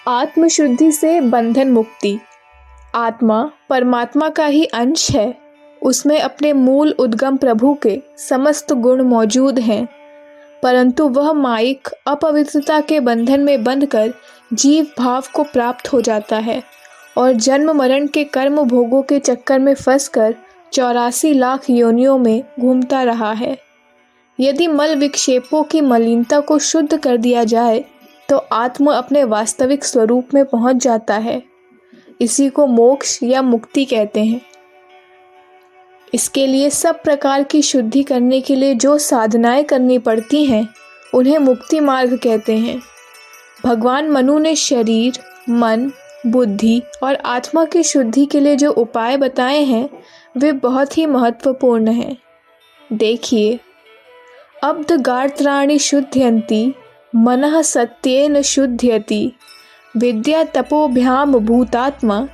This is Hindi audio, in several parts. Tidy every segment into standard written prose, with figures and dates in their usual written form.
आत्मशुद्धि से बंधन मुक्ति। आत्मा परमात्मा का ही अंश है। उसमें अपने मूल उद्गम प्रभु के समस्त गुण मौजूद हैं, परंतु वह मायिक अपवित्रता के बंधन में बंधकर जीव भाव को प्राप्त हो जाता है और जन्म मरण के कर्म भोगों के चक्कर में फंसकर 84 लाख योनियों में घूमता रहा है। यदि मल विक्षेपों की मलिनता को शुद्ध कर दिया जाए तो आत्मा अपने वास्तविक स्वरूप में पहुंच जाता है। इसी को मोक्ष या मुक्ति कहते हैं। इसके लिए सब प्रकार की शुद्धि करने के लिए जो साधनाएं करनी पड़ती हैं उन्हें मुक्ति मार्ग कहते हैं। भगवान मनु ने शरीर, मन, बुद्धि और आत्मा की शुद्धि के लिए जो उपाय बताए हैं वे बहुत ही महत्वपूर्ण हैं। देखिए, अब्ध गात्राणि शुद्धयन्ति मनः सत्येन शुद्धयति विद्या तपोभ्याम भूतात्मा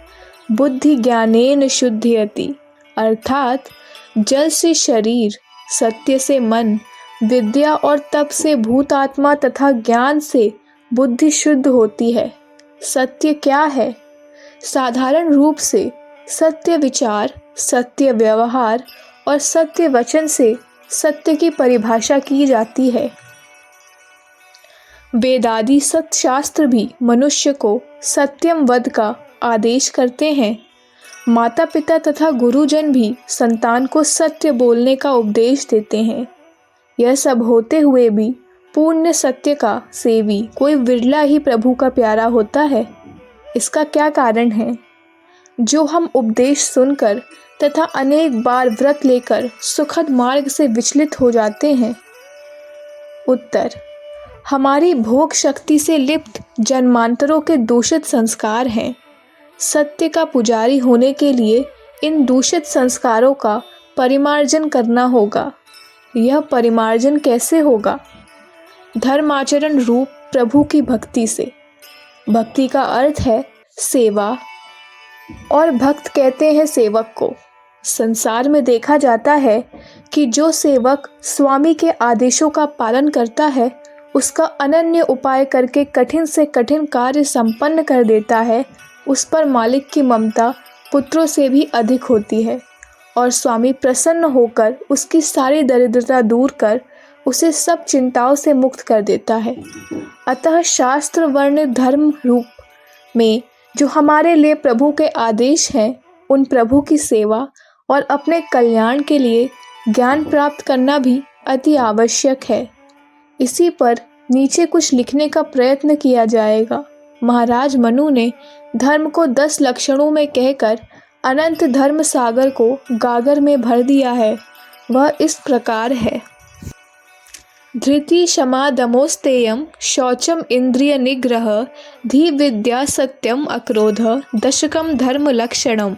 बुद्धि ज्ञानेन शुद्धयति। अर्थात जल से शरीर, सत्य से मन, विद्या और तप से भूतात्मा तथा ज्ञान से बुद्धि शुद्ध होती है। सत्य क्या है? साधारण रूप से सत्य विचार, सत्य व्यवहार और सत्य वचन से सत्य की परिभाषा की जाती है। वेदादि सत्शास्त्र भी मनुष्य को सत्यम वद का आदेश करते हैं। माता पिता तथा गुरुजन भी संतान को सत्य बोलने का उपदेश देते हैं। यह सब होते हुए भी पूर्ण सत्य का सेवी कोई विरला ही प्रभु का प्यारा होता है। इसका क्या कारण है? जो हम उपदेश सुनकर तथा अनेक बार व्रत लेकर सुखद मार्ग से विचलित हो जाते हैं। उत्तर: हमारी भोग शक्ति से लिप्त जन्मांतरों के दूषित संस्कार हैं। सत्य का पुजारी होने के लिए इन दूषित संस्कारों का परिमार्जन करना होगा। यह परिमार्जन कैसे होगा? धर्माचरण रूप प्रभु की भक्ति से। भक्ति का अर्थ है सेवा, और भक्त कहते हैं सेवक को। संसार में देखा जाता है कि जो सेवक स्वामी के आदेशों का पालन करता है, उसका अनन्य उपाय करके कठिन से कठिन कार्य संपन्न कर देता है, उस पर मालिक की ममता पुत्रों से भी अधिक होती है और स्वामी प्रसन्न होकर उसकी सारी दरिद्रता दूर कर उसे सब चिंताओं से मुक्त कर देता है। अतः शास्त्र वर्णित धर्म रूप में जो हमारे लिए प्रभु के आदेश हैं, उन प्रभु की सेवा और अपने कल्याण के लिए ज्ञान प्राप्त करना भी अति आवश्यक है। इसी पर नीचे कुछ लिखने का प्रयत्न किया जाएगा। महाराज मनु ने धर्म को 10 लक्षणों में कहकर अनंत धर्म सागर को गागर में भर दिया है। वह इस प्रकार है: धृति क्षमा दमोस्तेयम शौचम इंद्रिय निग्रह धी विद्या सत्यम अक्रोध दशकम धर्म लक्षणम।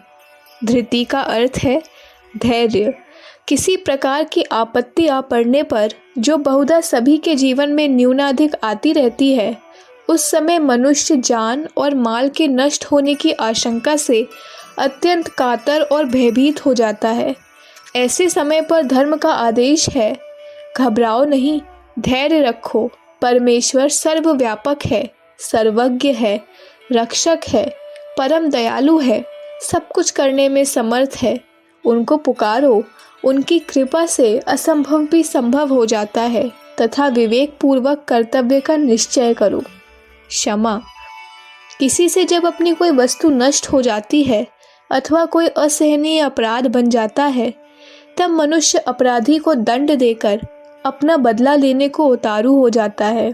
धृति का अर्थ है धैर्य। किसी प्रकार की आपत्ति आ पड़ने पर, जो बहुधा सभी के जीवन में न्यूनाधिक आती रहती है, उस समय मनुष्य जान और माल के नष्ट होने की आशंका से अत्यंत कातर और भयभीत हो जाता है। ऐसे समय पर धर्म का आदेश है, घबराओ नहीं, धैर्य रखो। परमेश्वर सर्वव्यापक है, सर्वज्ञ है, रक्षक है, परम दयालु है, सब कुछ करने में समर्थ है। उनको पुकारो, उनकी कृपा से असंभव भी संभव हो जाता है तथा विवेक पूर्वक कर्तव्य का निश्चय करो। क्षमा: किसी से जब अपनी कोई वस्तु नष्ट हो जाती है अथवा कोई असहनीय अपराध बन जाता है, तब मनुष्य अपराधी को दंड देकर अपना बदला लेने को उतारू हो जाता है।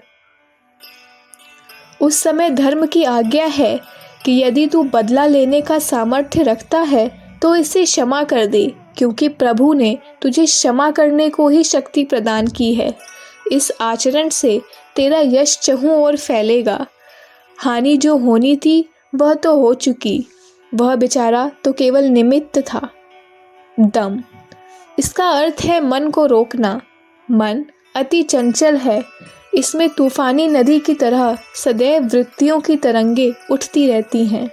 उस समय धर्म की आज्ञा है कि यदि तू बदला लेने का सामर्थ्य रखता है तो इसे क्षमा कर दे, क्योंकि प्रभु ने तुझे क्षमा करने को ही शक्ति प्रदान की है। इस आचरण से तेरा यश चहुं ओर फैलेगा। हानि जो होनी थी वह तो हो चुकी, वह बेचारा तो केवल निमित्त था। दम: इसका अर्थ है मन को रोकना। मन अति चंचल है। इसमें तूफानी नदी की तरह सदैव वृत्तियों की तरंगे उठती रहती हैं।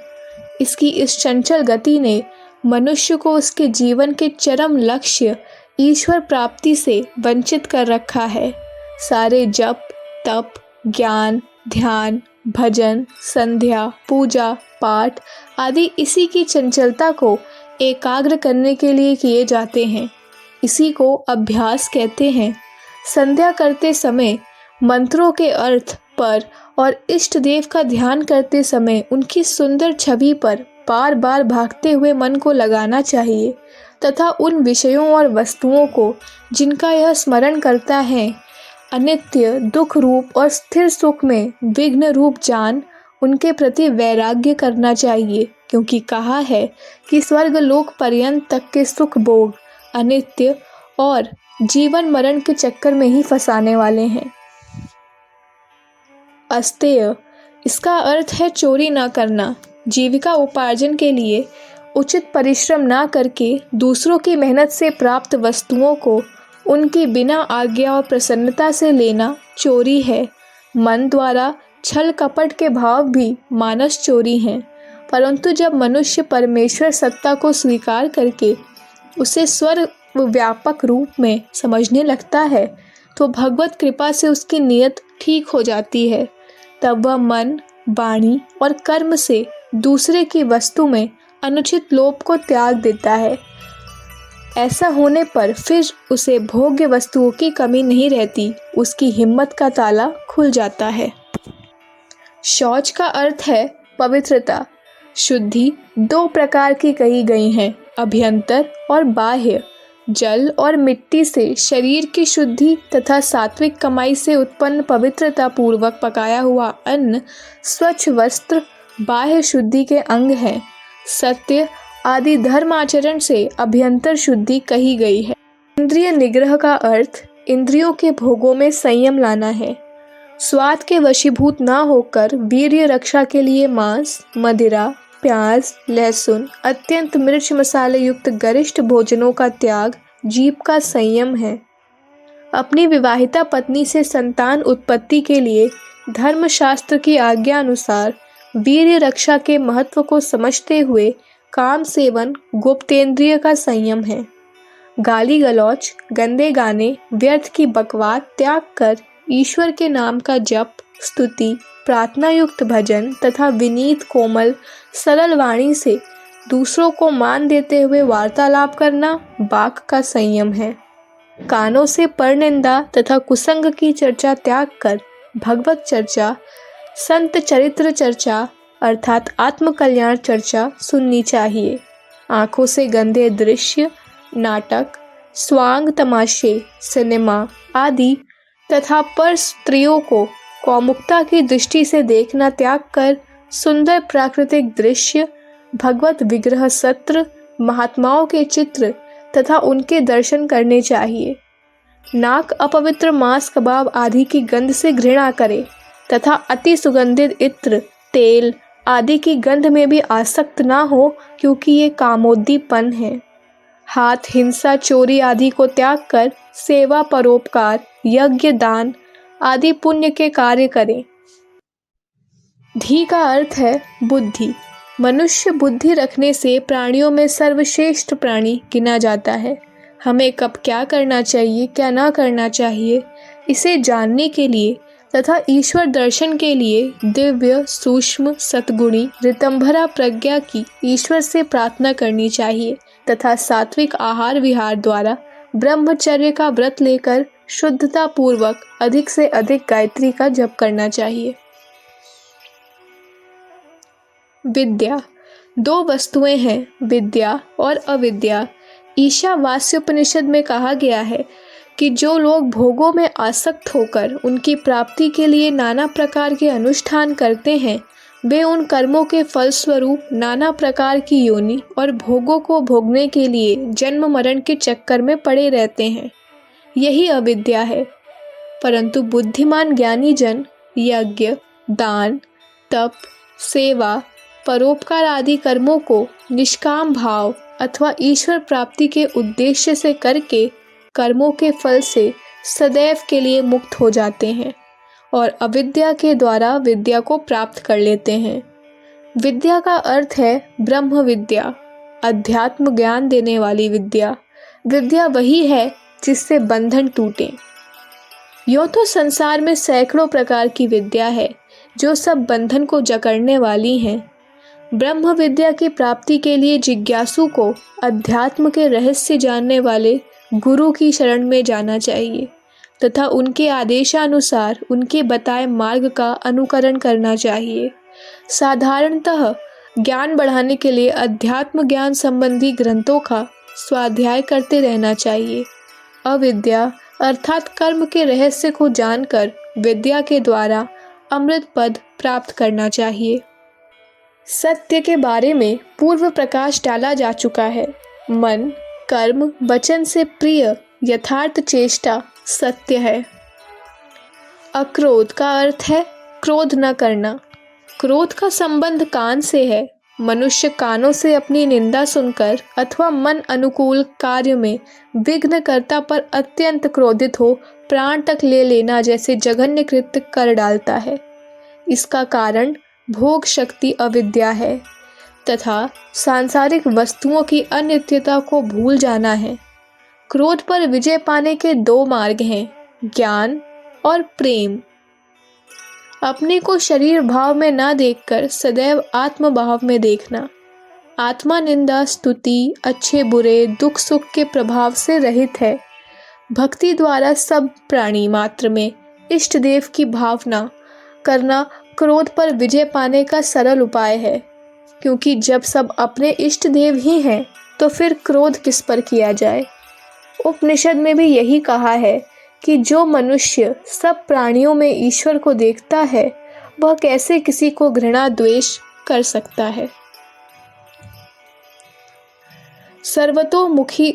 इसकी इस चंचल गति ने मनुष्य को उसके जीवन के चरम लक्ष्य ईश्वर प्राप्ति से वंचित कर रखा है। सारे जप, तप, ज्ञान, ध्यान भजन, संध्या, पूजा, पाठ आदि इसी की चंचलता को एकाग्र करने के लिए किए जाते हैं। इसी को अभ्यास कहते हैं। संध्या करते समय मंत्रों के अर्थ पर और इष्ट देव का ध्यान करते समय उनकी सुंदर छवि पर बार बार भागते हुए मन को लगाना चाहिए तथा उन विषयों और वस्तुओं को जिनका यह स्मरण करता है अनित्य, दुख रूप और स्थिर सुख में विघ्न रूप जान उनके प्रति वैराग्य करना चाहिए, क्योंकि कहा है कि स्वर्ग लोक पर्यंत तक के सुख भोग अनित्य और जीवन मरण के चक्कर में ही फंसाने वाले हैं। अस्तेय, इसका अर्थ है चोरी ना करना। जीविका उपार्जन के लिए उचित परिश्रम ना करके दूसरों की मेहनत से प्राप्त वस्तुओं को उनकी बिना आज्ञा और प्रसन्नता से लेना चोरी है। मन द्वारा छल कपट के भाव भी मानस चोरी हैं। परंतु जब मनुष्य परमेश्वर सत्ता को स्वीकार करके उसे सर्वव्यापक रूप में समझने लगता है तो भगवत कृपा से उसकी नीयत ठीक हो जाती है। तब वह मन, वाणी और कर्म से दूसरे की वस्तु में अनुचित लोभ को त्याग देता है। ऐसा होने पर फिर उसे भोग्य वस्तुओं की कमी नहीं रहती, उसकी हिम्मत का ताला खुल जाता है। शौच का अर्थ है पवित्रता। शुद्धि दो प्रकार की कही गई है, अभ्यंतर और बाह्य। जल और मिट्टी से शरीर की शुद्धि तथा सात्विक कमाई से उत्पन्न पवित्रता पूर्वक पकाया हुआ अन्न, स्वच्छ वस्त्र बाह्य शुद्धि के अंग हैं। सत्य आदि धर्म आचरण से अभ्यंतर शुद्धि कही गई है। इंद्रिय निग्रह का अर्थ इंद्रियों के भोगों में संयम लाना है। स्वाद के वशीभूत ना होकर वीर्य रक्षा के लिए मांस, मदिरा, प्याज, लहसुन, अत्यंत मिर्च मसाले युक्त गरिष्ठ भोजनों का त्याग जीभ का संयम है। अपनी विवाहिता पत्नी से संतान उत्पत्ति के लिए धर्मशास्त्र की आज्ञा अनुसार वीर्य रक्षा के महत्व को समझते हुए काम सेवन गुप्तेंद्रिय का संयम है। गाली गलौच, गंदे गाने, व्यर्थ की बकवाद त्याग कर ईश्वर के नाम का जप, स्तुति, प्रार्थना युक्त भजन तथा विनीत कोमल सरल वाणी से दूसरों को मान देते हुए वार्तालाप करना वाक का संयम है। कानों से परनिंदा तथा कुसंग की चर्चा त्याग कर भगवत चर्चा, संत चरित्र चर्चा अर्थात आत्मकल्याण चर्चा सुननी चाहिए। आँखों से गंदे दृश्य, नाटक, स्वांग तमाशे, सिनेमा आदि तथा पर स्त्रियों को कौमुकता की दृष्टि से देखना त्याग कर सुंदर प्राकृतिक दृश्य, भगवत विग्रह सत्र, महात्माओं के चित्र तथा उनके दर्शन करने चाहिए। नाक अपवित्र मांस, कबाब आदि की गंध से घृणा करे तथा अति सुगंधित इत्र, तेल आदि की गंध में भी आसक्त ना हो, क्योंकि ये कामोद्दीपन है। हाथ हिंसा, चोरी आदि को त्याग कर सेवा, परोपकार, यज्ञ, दान आदि पुण्य के कार्य करें। धी का अर्थ है बुद्धि। मनुष्य बुद्धि रखने से प्राणियों में सर्वश्रेष्ठ प्राणी गिना जाता है। हमें कब क्या करना चाहिए, क्या ना करना चाहिए, इसे जानने के लिए तथा ईश्वर दर्शन के लिए दिव्य, सूक्ष्म, सतगुणी, ऋतंभरा प्रज्ञा की ईश्वर से प्रार्थना करनी चाहिए तथा सात्विक आहार विहार द्वारा ब्रह्मचर्य का व्रत लेकर शुद्धता पूर्वक अधिक से अधिक गायत्री का जप करना चाहिए। विद्या दो वस्तुएं हैं, विद्या और अविद्या। ईशावास्योपनिषद में कहा गया है कि जो लोग भोगों में आसक्त होकर उनकी प्राप्ति के लिए नाना प्रकार के अनुष्ठान करते हैं, वे उन कर्मों के फलस्वरूप नाना प्रकार की योनि और भोगों को भोगने के लिए जन्म मरण के चक्कर में पड़े रहते हैं। यही अविद्या है। परंतु बुद्धिमान ज्ञानी जन यज्ञ, दान, तप, सेवा, परोपकार आदि कर्मों को निष्काम भाव अथवा ईश्वर प्राप्ति के उद्देश्य से करके कर्मों के फल से सदैव के लिए मुक्त हो जाते हैं और अविद्या के द्वारा विद्या को प्राप्त कर लेते हैं। विद्या का अर्थ है ब्रह्म विद्या, अध्यात्म ज्ञान देने वाली विद्या। विद्या वही है जिससे बंधन टूटे। यूँ तो संसार में सैकड़ों प्रकार की विद्या है, जो सब बंधन को जकड़ने वाली हैं। ब्रह्म विद्या की प्राप्ति के लिए जिज्ञासु को अध्यात्म के रहस्य जानने वाले गुरु की शरण में जाना चाहिए तथा उनके आदेशानुसार उनके बताए मार्ग का अनुकरण करना चाहिए। साधारणतः ज्ञान बढ़ाने के लिए अध्यात्म ज्ञान संबंधी ग्रंथों का स्वाध्याय करते रहना चाहिए। अविद्या अर्थात कर्म के रहस्य को जानकर विद्या के द्वारा अमृत पद प्राप्त करना चाहिए। सत्य के बारे में पूर्व प्रकाश डाला जा चुका है। मन, कर्म, वचन से प्रिय यथार्थ चेष्टा सत्य है। अक्रोध का अर्थ है क्रोध न करना। क्रोध का संबंध कान से है। मनुष्य कानों से अपनी निंदा सुनकर अथवा मन अनुकूल कार्य में विघ्नकर्ता पर अत्यंत क्रोधित हो प्राण तक ले लेना जैसे जघन्य कृत्य कर डालता है। इसका कारण भोग शक्ति अविद्या है तथा सांसारिक वस्तुओं की अनित्यता को भूल जाना है। क्रोध पर विजय पाने के दो मार्ग हैं, ज्ञान और प्रेम। अपने को शरीर भाव में ना देखकर सदैव आत्म भाव में देखना। आत्मा निंदा, स्तुति, अच्छे बुरे, दुख सुख के प्रभाव से रहित है। भक्ति द्वारा सब प्राणी मात्र में इष्ट देव की भावना करना क्रोध पर विजय पाने का सरल उपाय है, क्योंकि जब सब अपने इष्ट देव ही हैं तो फिर क्रोध किस पर किया जाए। उपनिषद में भी यही कहा है कि जो मनुष्य सब प्राणियों में ईश्वर को देखता है वह कैसे किसी को घृणा द्वेष कर सकता है। सर्वतोमुखी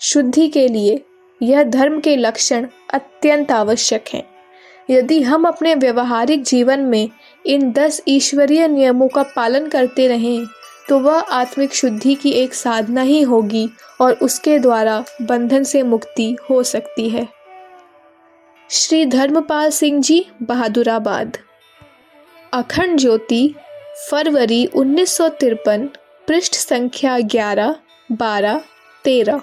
शुद्धि के लिए यह धर्म के लक्षण अत्यंत आवश्यक हैं। यदि हम अपने व्यवहारिक जीवन में इन 10 ईश्वरीय नियमों का पालन करते रहें तो वह आत्मिक शुद्धि की एक साधना ही होगी और उसके द्वारा बंधन से मुक्ति हो सकती है। श्री धर्मपाल सिंह जी, बहादुराबाद। अखंड ज्योति, फरवरी 1953, पृष्ठ संख्या 11, 12, 13।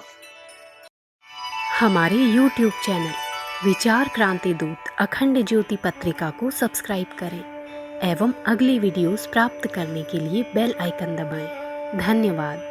हमारे YouTube चैनल विचार क्रांति दूत अखंड ज्योति पत्रिका को सब्सक्राइब करें एवं अगली वीडियोस प्राप्त करने के लिए बेल आइकन दबाएं। धन्यवाद।